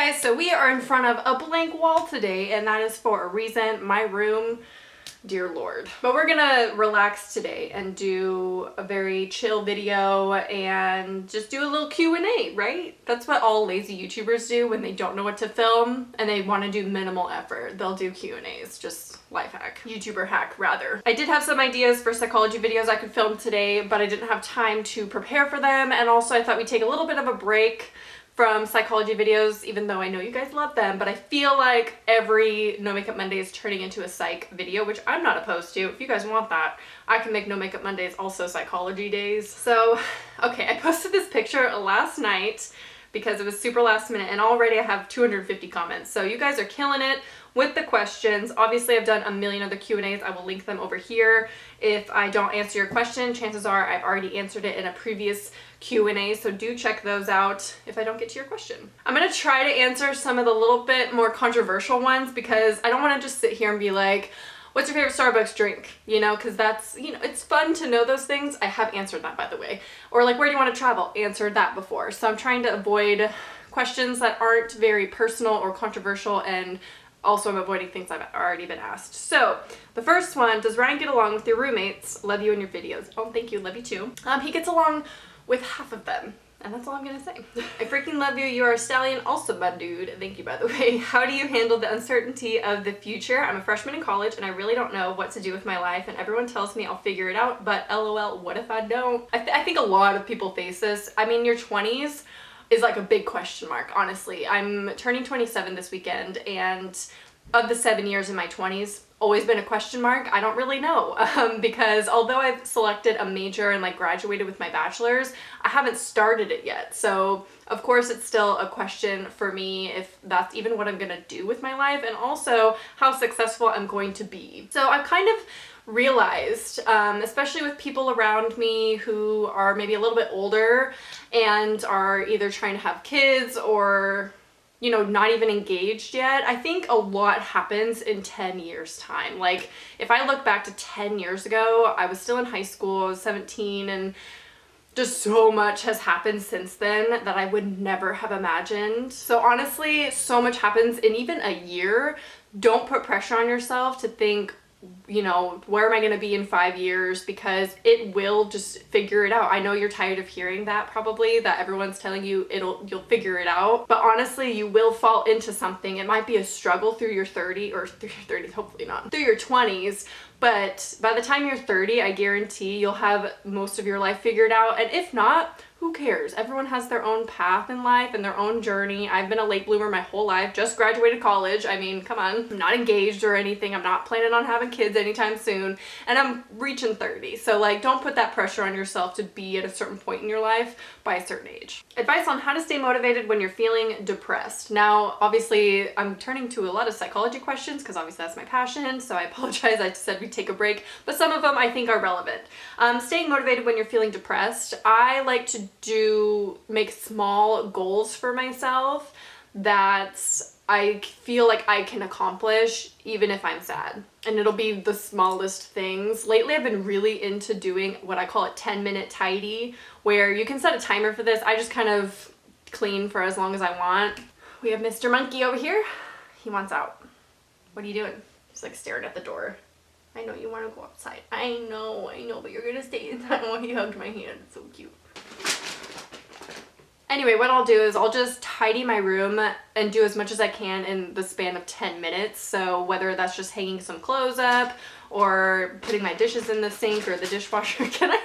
guys, so we are in front of a blank wall today, and that is for a reason. My room, dear Lord. But we're gonna relax today and do a very chill video and just do a little Q&A, right? That's what all lazy YouTubers do when they don't know what to film and they want to do minimal effort. They'll do Q&As, just life hack. YouTuber hack, rather. I did have some ideas for psychology videos I could film today, but I didn't have time to prepare for them, and also I thought we'd take a little bit of a break from psychology videos, even though I know you guys love them, but I feel like every No Makeup Monday is turning into a psych video, which I'm not opposed to. If you guys want that, I can make No Makeup Mondays also psychology days. So, okay, I posted this picture last night because it was super last minute, and already I have 250 comments. So you guys are killing it with the questions. Obviously, I've done a million other Q&As. I will link them over here. If I don't answer your question, chances are I've already answered it in a previous Q&A, so do check those out if I don't get to your question. I'm gonna try to answer some of the little bit more controversial ones because I don't want to just sit here and be like, what's your favorite Starbucks drink? You know, because that's, you know, it's fun to know those things. I have answered that, by the way. Or like, where do you want to travel? Answered that before. So I'm trying to avoid questions that aren't very personal or controversial, and also I'm avoiding things I've already been asked. So the first one, does Ryan get along with your roommates? Love you in your videos. Oh, thank you. Love you too. He gets along with half of them. And that's all I'm gonna say. I freaking love you. You are a stallion. Also, my dude. Thank you, by the way. How do you handle the uncertainty of the future? I'm a freshman in college and I really don't know what to do with my life, and everyone tells me I'll figure it out, but LOL, what if I don't? I think a lot of people face this. I mean, your 20s is like a big question mark, honestly. I'm turning 27 this weekend, and of the 7 years in my 20s, always been a question mark. I don't really know because although I've selected a major and like graduated with my bachelor's, I haven't started it yet. So of course it's still a question for me if that's even what I'm gonna do with my life, and also how successful I'm going to be. So I've kind of realized, especially with people around me who are maybe a little bit older and are either trying to have kids or, you know, not even engaged yet, I think a lot happens in 10 years time. Like if I look back to 10 years ago, I was still in high school, I was 17, and just so much has happened since then that I would never have imagined. So honestly, so much happens in even a year. Don't put pressure on yourself to think, you know, where am I going to be in 5 years, because it will just figure it out. I know you're tired of hearing that probably, that everyone's telling you you'll figure it out, but honestly, you will fall into something. It might be a struggle through your 30s, or through your 30s, hopefully not, through your 20s, but by the time you're 30, I guarantee you'll have most of your life figured out. And if not, who cares? Everyone has their own path in life and their own journey. I've been a late bloomer my whole life, just graduated college. I mean, come on. I'm not engaged or anything. I'm not planning on having kids anytime soon, and I'm reaching 30. So like, don't put that pressure on yourself to be at a certain point in your life by a certain age. Advice on how to stay motivated when you're feeling depressed. Now, obviously, I'm turning to a lot of psychology questions because obviously that's my passion, so I apologize. I said we'd take a break, but some of them I think are relevant. Staying motivated when you're feeling depressed. I like to make small goals for myself that I feel like I can accomplish even if I'm sad. And it'll be the smallest things. Lately I've been really into doing what I call a 10-minute tidy, where you can set a timer for this. I just kind of clean for as long as I want. We have Mr. Monkey over here. He wants out. What are you doing? He's like staring at the door. I know you want to go outside. I know, but you're gonna stay inside. Oh, he hugged my hand. It's so cute. Anyway, what I'll do is I'll just tidy my room and do as much as I can in the span of 10 minutes. So whether that's just hanging some clothes up or putting my dishes in the sink or the dishwasher. Can I?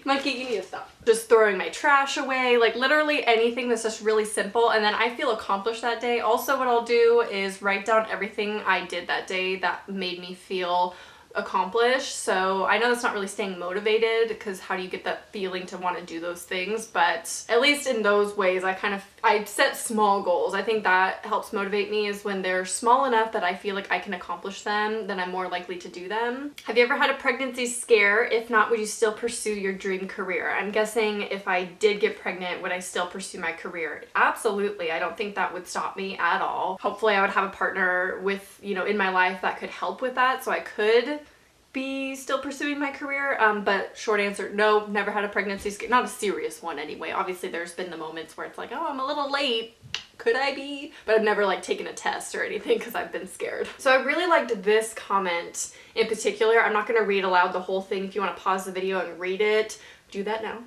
Monkey, you need to stop. Just throwing my trash away, like literally anything that's just really simple, and then I feel accomplished that day. Also, what I'll do is write down everything I did that day that made me feel accomplished. So I know that's not really staying motivated, because how do you get that feeling to want to do those things, but at least in those ways I set small goals. I think that helps motivate me, is when they're small enough that I feel like I can accomplish them, then I'm more likely to do them. Have you ever had a pregnancy scare? If not, would you still pursue your dream career? I'm guessing if I did get pregnant, would I still pursue my career? Absolutely. I don't think that would stop me at all. Hopefully I would have a partner with, you know, in my life that could help with that, so I could be still pursuing my career, but short answer, no, never had a pregnancy scare. Not a serious one anyway. Obviously there's been the moments where it's like, oh, I'm a little late, Could I be? But I've never like taken a test or anything because I've been scared. So I really liked this comment in particular. I'm not going to read aloud the whole thing. If you want to pause the video and read it, do that now.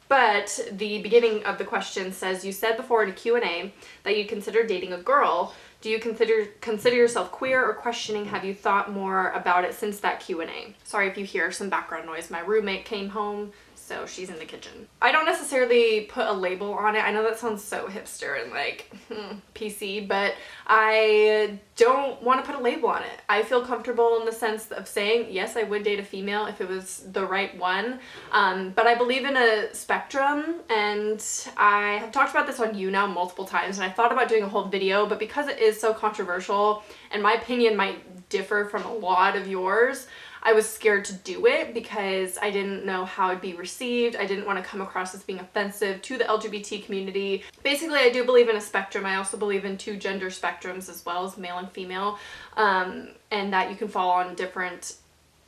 But the beginning of the question says, you said before in a Q&A that you consider dating a girl. Do you consider yourself queer or questioning? Have you thought more about it since that Q&A? Sorry if you hear some background noise. My roommate came home, so she's in the kitchen. I don't necessarily put a label on it. I know that sounds so hipster and like PC, but I don't want to put a label on it. I feel comfortable in the sense of saying, yes, I would date a female if it was the right one. But I believe in a spectrum, and I have talked about this on YouNow multiple times, and I thought about doing a whole video, but because it is so controversial and my opinion might differ from a lot of yours, I was scared to do it because I didn't know how it'd be received. I didn't want to come across as being offensive to the LGBT community. Basically, I do believe in a spectrum. I also believe in 2 gender spectrums as well as male and female, and that you can fall on different,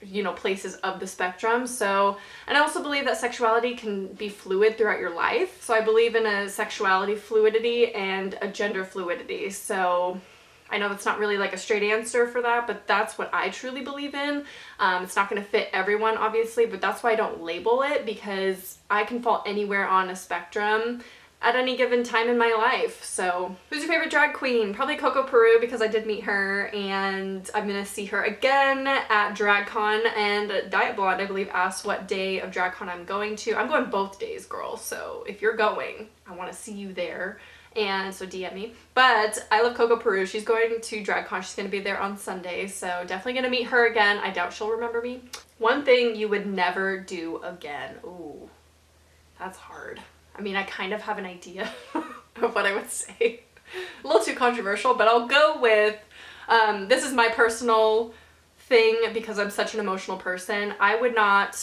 you know, places of the spectrum. So, and I also believe that sexuality can be fluid throughout your life. So I believe in a sexuality fluidity and a gender fluidity. So I know that's not really like a straight answer for that, but that's what I truly believe in. It's not going to fit everyone, obviously, but that's why I don't label it, because I can fall anywhere on a spectrum at any given time in my life. So who's your favorite drag queen? Probably Coco Peru, because I did meet her, and I'm going to see her again at DragCon. And Diet Blonde, I believe, asked what day of DragCon I'm going to. I'm going both days, girl. So if you're going, I want to see you there. And so DM me. But I love Coco Peru. She's going to DragCon. She's going to be there on Sunday. So definitely going to meet her again. I doubt she'll remember me. One thing you would never do again. Ooh, that's hard. I mean, I kind of have an idea of what I would say. A little too controversial, but I'll go with, this is my personal thing because I'm such an emotional person. I would not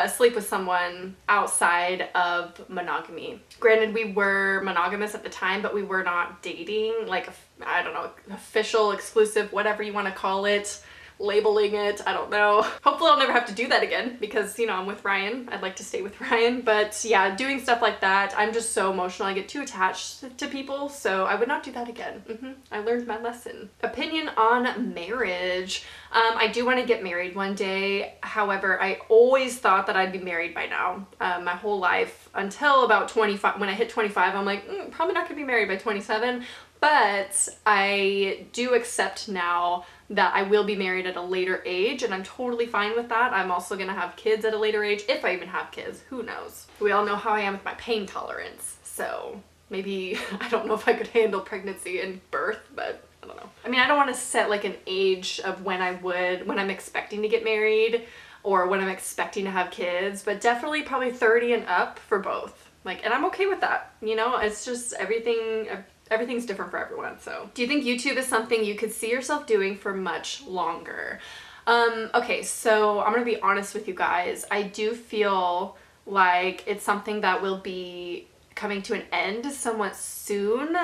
sleep with someone outside of monogamy. Granted, we were monogamous at the time, but we were not dating, like, I don't know, official, exclusive, whatever you want to call it, labeling it, I don't know. Hopefully I'll never have to do that again because, you know, I'm with Ryan. I'd like to stay with Ryan, but yeah, doing stuff like that, I'm just so emotional. I get too attached to people, so I would not do that again. I learned my lesson. Opinion on marriage. I do want to get married one day. However, I always thought that I'd be married by now, my whole life, until about 25. When I hit 25, I'm like, probably not gonna be married by 27. But I do accept now that I will be married at a later age, and I'm totally fine with that. I'm also gonna have kids at a later age, if I even have kids, who knows. We all know how I am with my pain tolerance, so maybe, I don't know if I could handle pregnancy and birth, but I don't know. I mean, I don't want to set like an age of when I'm expecting to get married or when I'm expecting to have kids, but definitely probably 30 and up for both. Like, and I'm okay with that, you know? It's just everything's different for everyone. So do you think YouTube is something you could see yourself doing for much longer? Okay, so I'm gonna be honest with you guys. I do feel like it's something that will be coming to an end somewhat soon,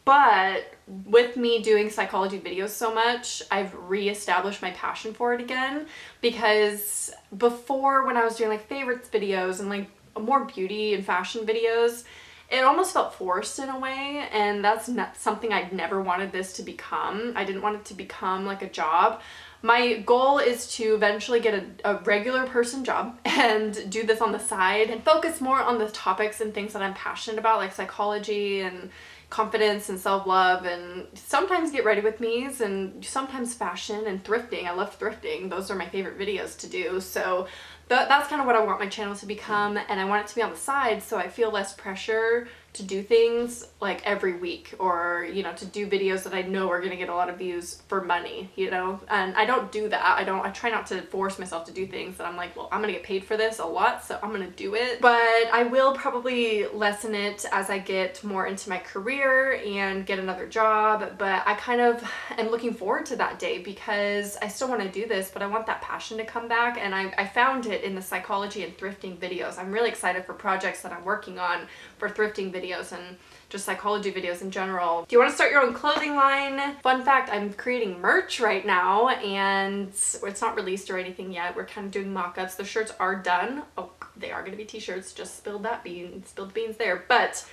but with me doing psychology videos so much, I've reestablished my passion for it again, because before, when I was doing like favorites videos and like more beauty and fashion videos, it almost felt forced in a way, and that's not something I'd never wanted this to become. I didn't want it to become like a job. My goal is to eventually get a regular person job and do this on the side and focus more on the topics and things that I'm passionate about, like psychology and confidence and self-love, and sometimes get ready with me's and sometimes fashion and thrifting. I love thrifting. Those are my favorite videos to do. So that's kind of what I want my channel to become, and I want it to be on the side so I feel less pressure to do things like every week, or, you know, to do videos that I know are gonna get a lot of views for money, you know? And I don't do that. I try not to force myself to do things that I'm like, well, I'm gonna get paid for this a lot, so I'm gonna do it. But I will probably lessen it as I get more into my career and get another job. But I kind of am looking forward to that day because I still want to do this, but I want that passion to come back, and I found it in the psychology and thrifting videos. I'm really excited for projects that I'm working on for thrifting videos, and just psychology videos in general. Do you want to start your own clothing line? Fun fact, I'm creating merch right now and it's not released or anything yet. We're kind of doing mock-ups. The shirts are done. Oh, they are going to be t-shirts. Just spilled the beans there. But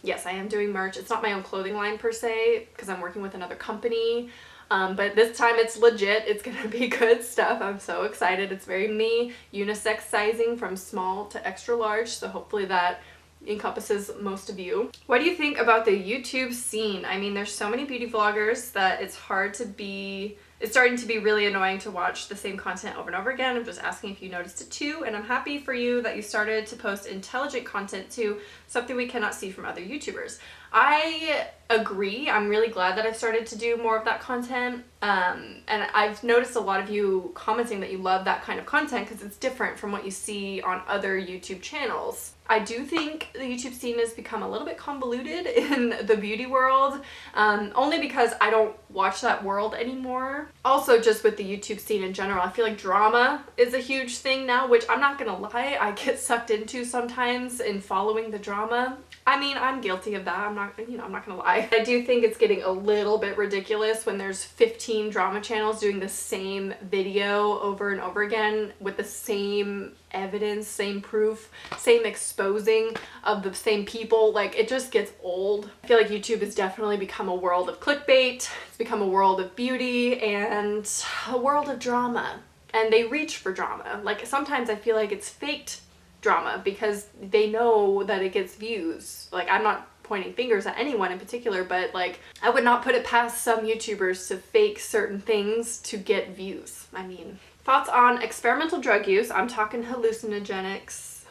yes, I am doing merch. It's not my own clothing line per se because I'm working with another company. But this time it's legit. It's gonna be good stuff. I'm so excited. It's very me, unisex sizing from small to extra large, so hopefully that encompasses most of you. What do you think about the YouTube scene? I mean, there's so many beauty vloggers that it's starting to be really annoying to watch the same content over and over again. I'm just asking if you noticed it too, and I'm happy for you that you started to post intelligent content too, something we cannot see from other YouTubers. I agree. I'm really glad that I've started to do more of that content. And I've noticed a lot of you commenting that you love that kind of content because it's different from what you see on other YouTube channels. I do think the YouTube scene has become a little bit convoluted in the beauty world, only because I don't watch that world anymore. Also, just with the YouTube scene in general, I feel like drama is a huge thing now, which I'm not gonna lie, I get sucked into sometimes in following the drama. I mean, I'm guilty of that. I'm not gonna lie. I do think it's getting a little bit ridiculous when there's 15 drama channels doing the same video over and over again with the same evidence, same proof, same exposing of the same people. Like, it just gets old. I feel like YouTube has definitely become a world of clickbait. It's become a world of beauty and a world of drama. And they reach for drama. Like, sometimes I feel like it's faked drama because they know that it gets views. Like, I'm not pointing fingers at anyone in particular, but like, I would not put it past some YouTubers to fake certain things to get views. I mean, thoughts on experimental drug use? I'm talking hallucinogenics,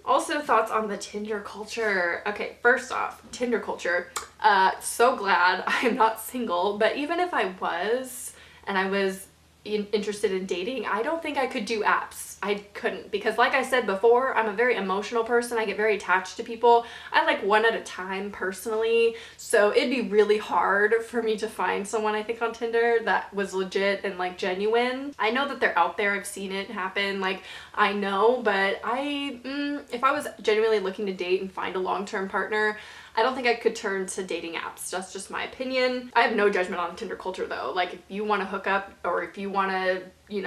Also, thoughts on the Tinder culture. Okay, first off, Tinder culture. So glad I'm not single, but even if I was, and I was interested in dating, I don't think I could do apps. I couldn't, because like I said before, I'm a very emotional person. I get very attached to people. I like one at a time personally, so it'd be really hard for me to find someone, I think, on Tinder that was legit and like genuine. I know that they're out there. I've seen it happen. Like, I know, but if I was genuinely looking to date and find a long-term partner, I don't think I could turn to dating apps. That's just my opinion. I have no judgment on Tinder culture though. Like, if you want to hook up, or if you want to,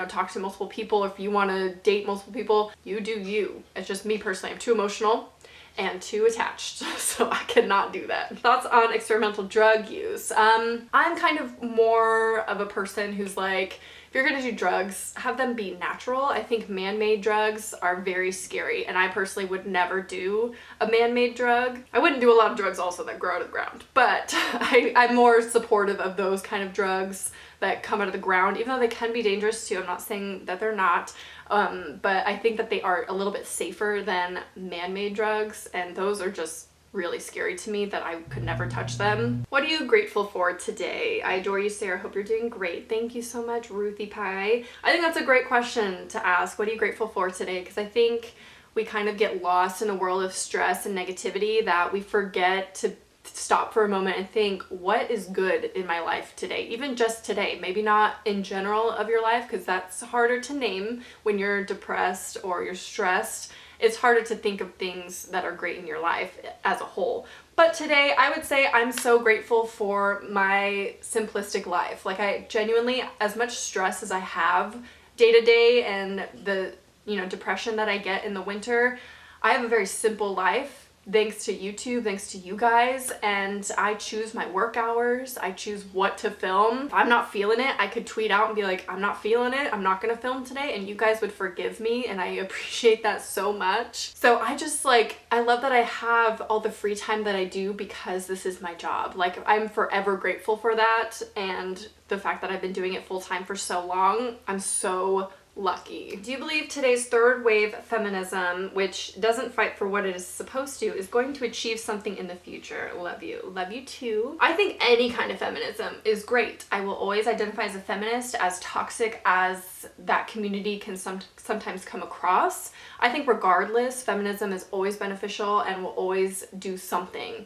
talk to multiple people, or if you want to date multiple people, you do you. It's just me personally. I'm too emotional and too attached, so I cannot do that. Thoughts on experimental drug use? I'm kind of more of a person who's like, if you're gonna do drugs, have them be natural. I think man-made drugs are very scary, and I personally would never do a man-made drug. I wouldn't do a lot of drugs also that grow out of the ground, but I'm more supportive of those kind of drugs that come out of the ground, even though they can be dangerous too. I'm not saying that they're not, but I think that they are a little bit safer than man-made drugs, and those are just really scary to me that I could never touch them. What are you grateful for today? I adore you, Sarah. Hope you're doing great. Thank you so much, Ruthie Pie. I think that's a great question to ask. What are you grateful for today? Because I think we kind of get lost in a world of stress and negativity that we forget to stop for a moment and think, what is good in my life today? Even just today, maybe not in general of your life, because that's harder to name when you're depressed or you're stressed. It's harder to think of things that are great in your life as a whole. But today, I would say I'm so grateful for my simplistic life. Like, I genuinely, as much stress as I have day to day and the, depression that I get in the winter, I have a very simple life. Thanks to YouTube, thanks to you guys, and I choose my work hours. I choose what to film. If I'm not feeling it, I could tweet out and be like, I'm not feeling it, I'm not gonna film today, and you guys would forgive me, and I appreciate that so much. So I just I love that I have all the free time that I do because this is my job. Like, I'm forever grateful for that, and the fact that I've been doing it full time for so long, I'm so lucky. Do you believe today's third wave feminism, which doesn't fight for what it is supposed to, is going to achieve something in the future? Love you. Love you too. I think any kind of feminism is great. I will always identify as a feminist, as toxic as that community can sometimes come across. I think regardless, feminism is always beneficial and will always do something.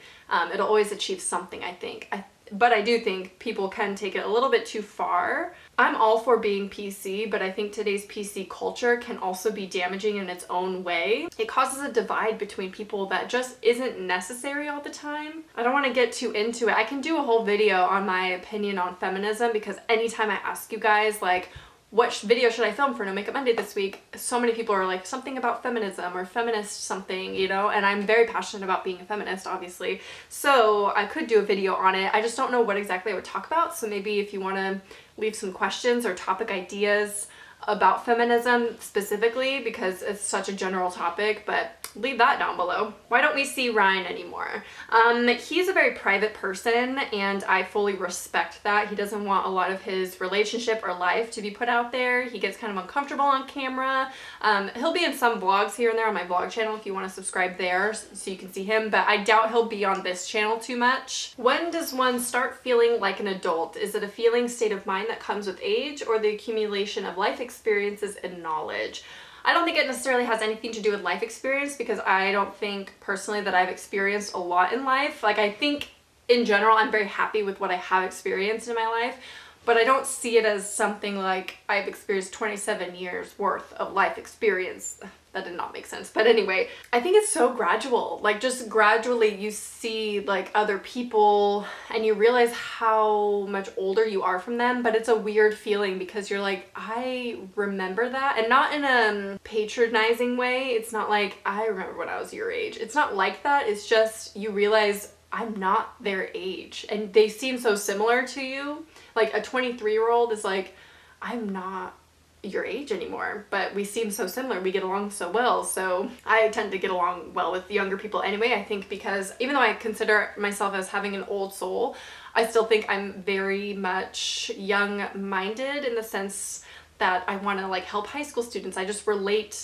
It'll always achieve something, I think. but I do think people can take it a little bit too far. I'm all for being PC, but I think today's PC culture can also be damaging in its own way. It causes a divide between people that just isn't necessary all the time. I don't want to get too into it. I can do a whole video on my opinion on feminism, because anytime I ask you guys, like, what video should I film for No Makeup Monday this week? So many people are like, something about feminism or feminist something, you know, and I'm very passionate about being a feminist, obviously. So I could do a video on it. I just don't know what exactly I would talk about. So maybe if you want to leave some questions or topic ideas about feminism specifically, because it's such a general topic, but leave that down below. Why don't we see Ryan anymore? He's a very private person, and I fully respect that. He doesn't want a lot of his relationship or life to be put out there. He gets kind of uncomfortable on camera. He'll be in some vlogs here and there on my vlog channel if you want to subscribe there so you can see him, but I doubt he'll be on this channel too much. When does one start feeling like an adult? Is it a feeling, state of mind that comes with age, or the accumulation of life experiences and knowledge? I don't think it necessarily has anything to do with life experience, because I don't think personally that I've experienced a lot in life. Like, I think in general I'm very happy with what I have experienced in my life, but I don't see it as something like I've experienced 27 years worth of life experience. That did not make sense. But anyway, I think it's so gradual. Like, just gradually you see like other people and you realize how much older you are from them, but it's a weird feeling because you're like, I remember that, and not in a patronizing way. It's not like, I remember when I was your age. It's not like that. It's just you realize I'm not their age and they seem so similar to you. Like a 23-year-old is like, I'm not your age anymore, but we seem so similar, we get along so well. So I tend to get along well with younger people anyway, I think, because even though I consider myself as having an old soul, I still think I'm very much young-minded in the sense that I want to like help high school students. I just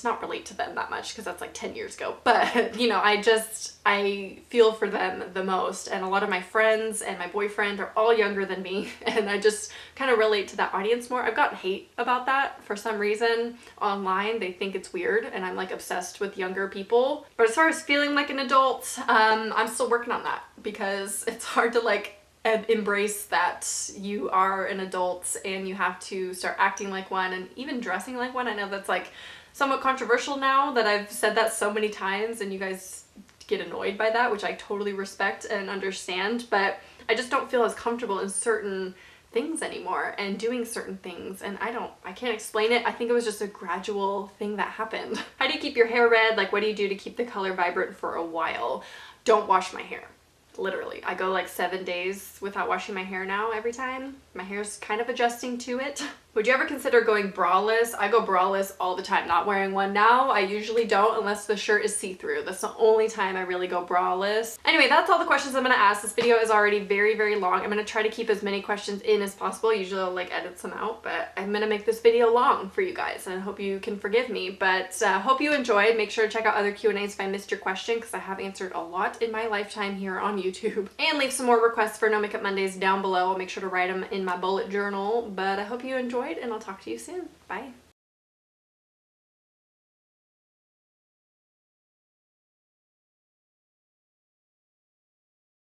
not relate to them that much because that's like 10 years ago, but you know, I feel for them the most, and a lot of my friends and my boyfriend are all younger than me, and I just kind of relate to that audience more. I've gotten hate about that for some reason online. They think it's weird and I'm like obsessed with younger people. But as far as feeling like an adult, I'm still working on that, because it's hard to like and embrace that you are an adult and you have to start acting like one and even dressing like one. I know that's like somewhat controversial now that I've said that so many times and you guys get annoyed by that, which I totally respect and understand, but I just don't feel as comfortable in certain things anymore and doing certain things, and I can't explain it. I think it was just a gradual thing that happened. How do you keep your hair red? Like, what do you do to keep the color vibrant for a while? Don't wash my hair. Literally, I go like 7 days without washing my hair now every time. My hair's kind of adjusting to it. Would you ever consider going braless? I go braless all the time, not wearing one now. I usually don't unless the shirt is see-through. That's the only time I really go braless. Anyway, that's all the questions I'm gonna ask. This video is already very, very long. I'm gonna try to keep as many questions in as possible. Usually I'll like edit some out, but I'm gonna make this video long for you guys, and I hope you can forgive me. But hope you enjoyed. Make sure to check out other Q&As if I missed your question, because I have answered a lot in my lifetime here on YouTube. And leave some more requests for No Makeup Mondays down below. I'll make sure to write them in my bullet journal. But I hope you enjoyed, and I'll talk to you soon. Bye.